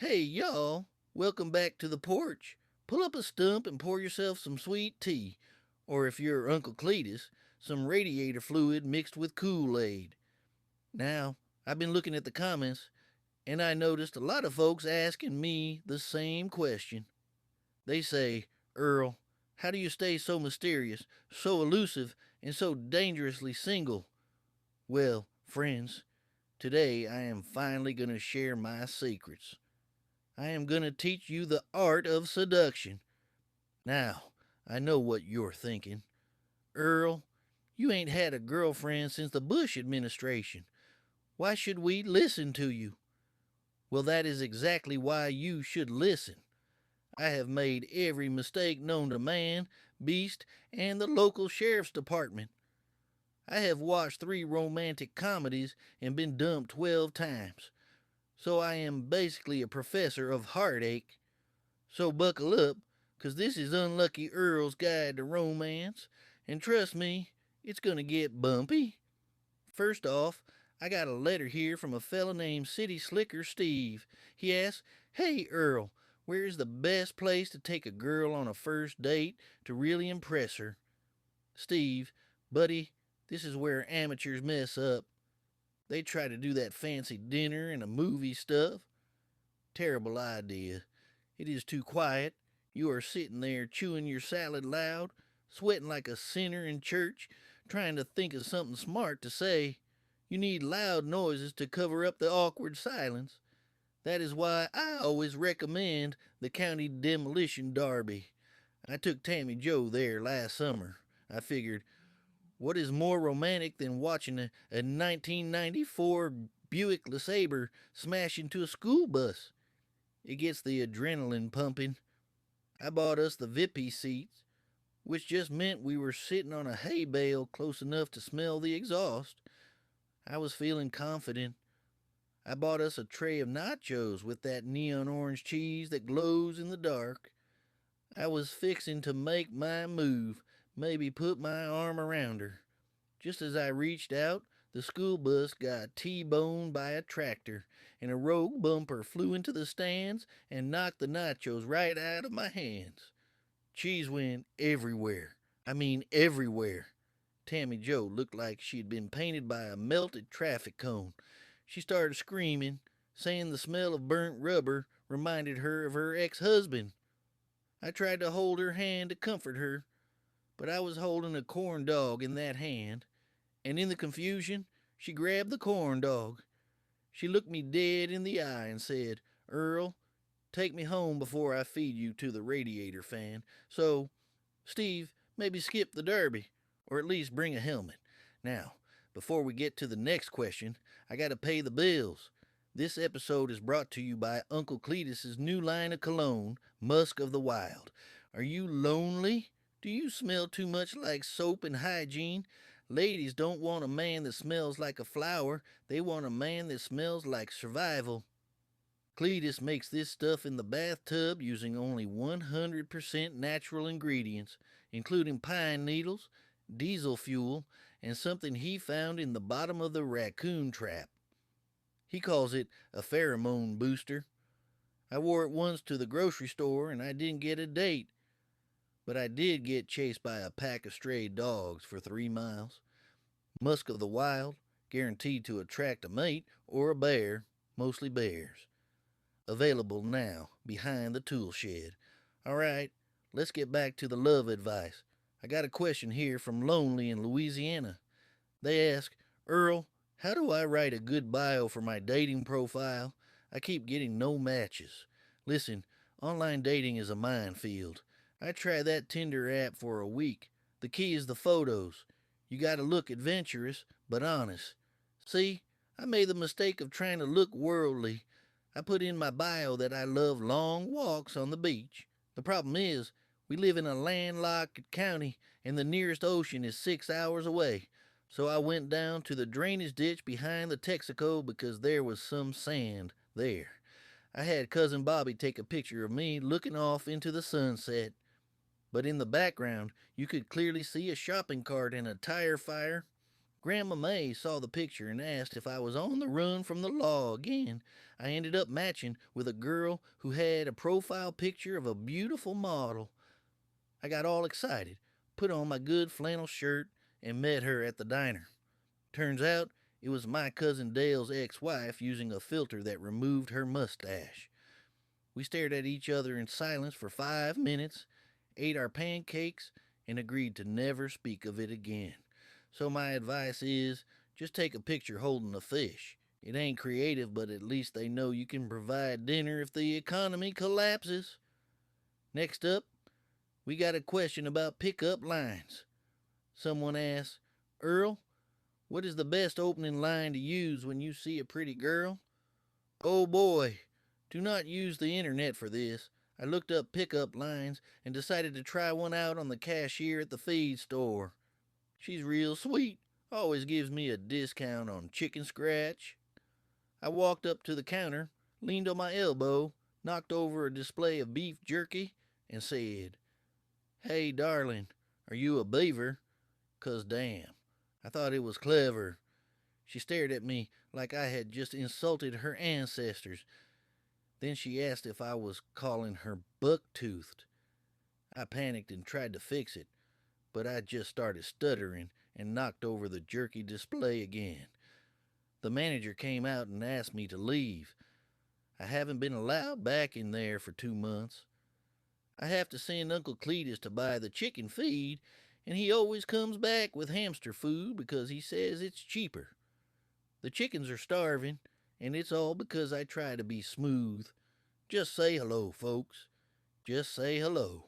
Hey, y'all. Welcome back to the porch. Pull up a stump and pour yourself some sweet tea. Or if you're Uncle Cletus, some radiator fluid mixed with Kool-Aid. Now, I've been looking at the comments, and I noticed a lot of folks asking me the same question. They say, Earl, how do you stay so mysterious, so elusive, and so dangerously single? Well, friends, today I am finally going to share my secrets. I am going to teach you the art of seduction. Now, I know what you're thinking. Earl, you ain't had a girlfriend since the Bush administration. Why should we listen to you? Well, that is exactly why you should listen. I have made every mistake known to man, beast, and the local sheriff's department. I have watched 3 romantic comedies and been dumped 12 times. So I am basically a professor of heartache. So buckle up, 'cause this is Unlucky Earl's Guide to Romance, and trust me, it's gonna get bumpy. First off, I got a letter here from a fella named City Slicker Steve. He asks, Hey Earl, where's the best place to take a girl on a first date to really impress her? Steve, buddy, this is where amateurs mess up. They try to do that fancy dinner and a movie stuff. Terrible idea. It is too quiet. You are sitting there chewing your salad loud, sweating like a sinner in church, trying to think of something smart to say. You need loud noises to cover up the awkward silence. That is why I always recommend the county demolition derby. I took Tammy Joe there last summer. I figured, what is more romantic than watching a 1994 Buick LeSabre smash into a school bus? It gets the adrenaline pumping. I bought us the VIP seats, which just meant we were sitting on a hay bale close enough to smell the exhaust. I was feeling confident. I bought us a tray of nachos with that neon orange cheese that glows in the dark. I was fixing to make my move, maybe put my arm around her. Just as I reached out, the school bus got T-boned by a tractor, and a rogue bumper flew into the stands and knocked the nachos right out of my hands. Cheese went everywhere. I mean, everywhere. Tammy Joe looked like she'd been painted by a melted traffic cone. She started screaming, saying the smell of burnt rubber reminded her of her ex-husband. I tried to hold her hand to comfort her, but I was holding a corn dog in that hand, and in the confusion, she grabbed the corn dog. She looked me dead in the eye and said, Earl, take me home before I feed you to the radiator fan. So, Steve, maybe skip the derby, or at least bring a helmet. Now, before we get to the next question, I gotta pay the bills. This episode is brought to you by Uncle Cletus's new line of cologne, Musk of the Wild. Are you lonely? Do you smell too much like soap and hygiene? Ladies don't want a man that smells like a flower. They want a man that smells like survival. Cletus makes this stuff in the bathtub using only 100% natural ingredients, including pine needles, diesel fuel, and something he found in the bottom of the raccoon trap. He calls it a pheromone booster. I wore it once to the grocery store and I didn't get a date, but I did get chased by a pack of stray dogs for 3 miles. Musk of the Wild, guaranteed to attract a mate or a bear, mostly bears. Available now behind the tool shed. All right, let's get back to the love advice. I got a question here from Lonely in Louisiana. They ask, Earl, how do I write a good bio for my dating profile? I keep getting no matches. Listen, online dating is a minefield. I tried that Tinder app for a week. The key is the photos. You gotta look adventurous, but honest. See, I made the mistake of trying to look worldly. I put in my bio that I love long walks on the beach. The problem is, we live in a landlocked county and the nearest ocean is 6 hours away. So I went down to the drainage ditch behind the Texaco because there was some sand there. I had Cousin Bobby take a picture of me looking off into the sunset. But in the background, you could clearly see a shopping cart and a tire fire. Grandma Mae saw the picture and asked if I was on the run from the law again. I ended up matching with a girl who had a profile picture of a beautiful model. I got all excited, put on my good flannel shirt, and met her at the diner. Turns out it was my cousin Dale's ex-wife using a filter that removed her mustache. We stared at each other in silence for 5 minutes, ate our pancakes, and agreed to never speak of it again. So my advice is just take a picture holding a fish. It ain't creative, but at least they know you can provide dinner if the economy collapses. Next up, we got a question about pickup lines. Someone asks, Earl, what is the best opening line to use when you see a pretty girl? Oh boy, do not use the internet for this. I looked up pickup lines and decided to try one out on the cashier at the feed store. She's real sweet, always gives me a discount on chicken scratch. I walked up to the counter, leaned on my elbow, knocked over a display of beef jerky, and said, Hey, darling, are you a beaver? 'Cause damn, I thought it was clever. She stared at me like I had just insulted her ancestors. Then she asked if I was calling her buck-toothed. I panicked and tried to fix it, but I just started stuttering and knocked over the jerky display again. The manager came out and asked me to leave. I haven't been allowed back in there for 2 months. I have to send Uncle Cletus to buy the chicken feed, and he always comes back with hamster food because he says it's cheaper. The chickens are starving, and it's all because I try to be smooth. Just say hello, folks. Just say hello.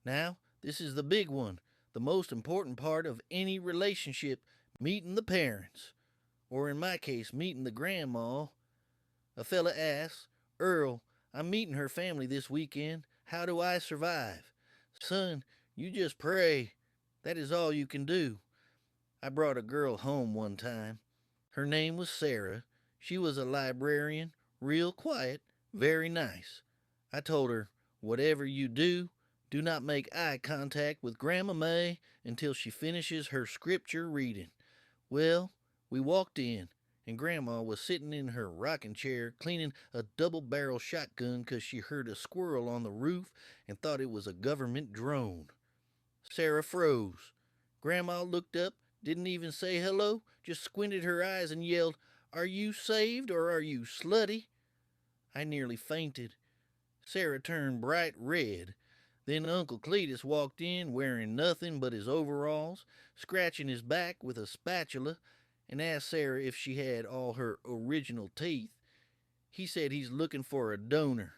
Now, this is the big one, the most important part of any relationship, meeting the parents. Or in my case, meeting the grandma. A fella asks, Earl, I'm meeting her family this weekend. How do I survive? Son, you just pray. That is all you can do. I brought a girl home one time. Her name was Sarah. She was a librarian, real quiet, very nice. I told her, whatever you do, do not make eye contact with Grandma Mae until she finishes her scripture reading. Well, we walked in, and Grandma was sitting in her rocking chair cleaning a double-barrel shotgun 'cause she heard a squirrel on the roof and thought it was a government drone. Sarah froze. Grandma looked up, didn't even say hello, just squinted her eyes and yelled, Are you saved or are you slutty? I nearly fainted. Sarah turned bright red. Then Uncle Cletus walked in wearing nothing but his overalls, scratching his back with a spatula, and asked Sarah if she had all her original teeth. He said he's looking for a donor.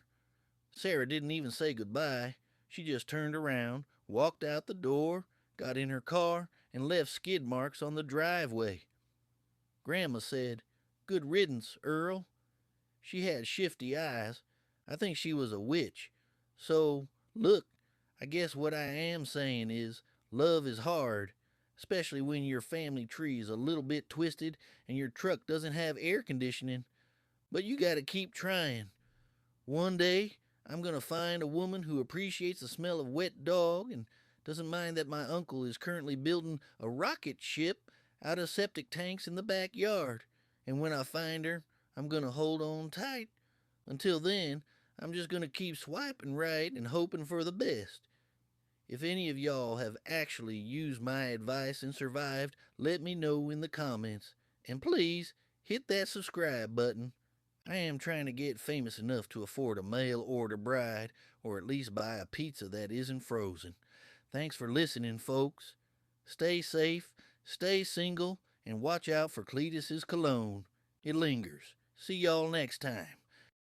Sarah didn't even say goodbye. She just turned around, walked out the door, got in her car, and left skid marks on the driveway. Grandma said, Good riddance, Earl. She had shifty eyes. I think she was a witch. So, look, I guess what I am saying is, love is hard, especially when your family tree is a little bit twisted and your truck doesn't have air conditioning. But you gotta keep trying. One day, I'm gonna find a woman who appreciates the smell of wet dog and doesn't mind that my uncle is currently building a rocket ship out of septic tanks in the backyard. And when I find her, I'm gonna hold on tight. Until then, I'm just gonna keep swiping right and hoping for the best. If any of y'all have actually used my advice and survived, let me know in the comments. And please, hit that subscribe button. I am trying to get famous enough to afford a mail order bride, or at least buy a pizza that isn't frozen. Thanks for listening, folks. Stay safe, stay single, and watch out for Cletus's cologne. It lingers. See y'all next time.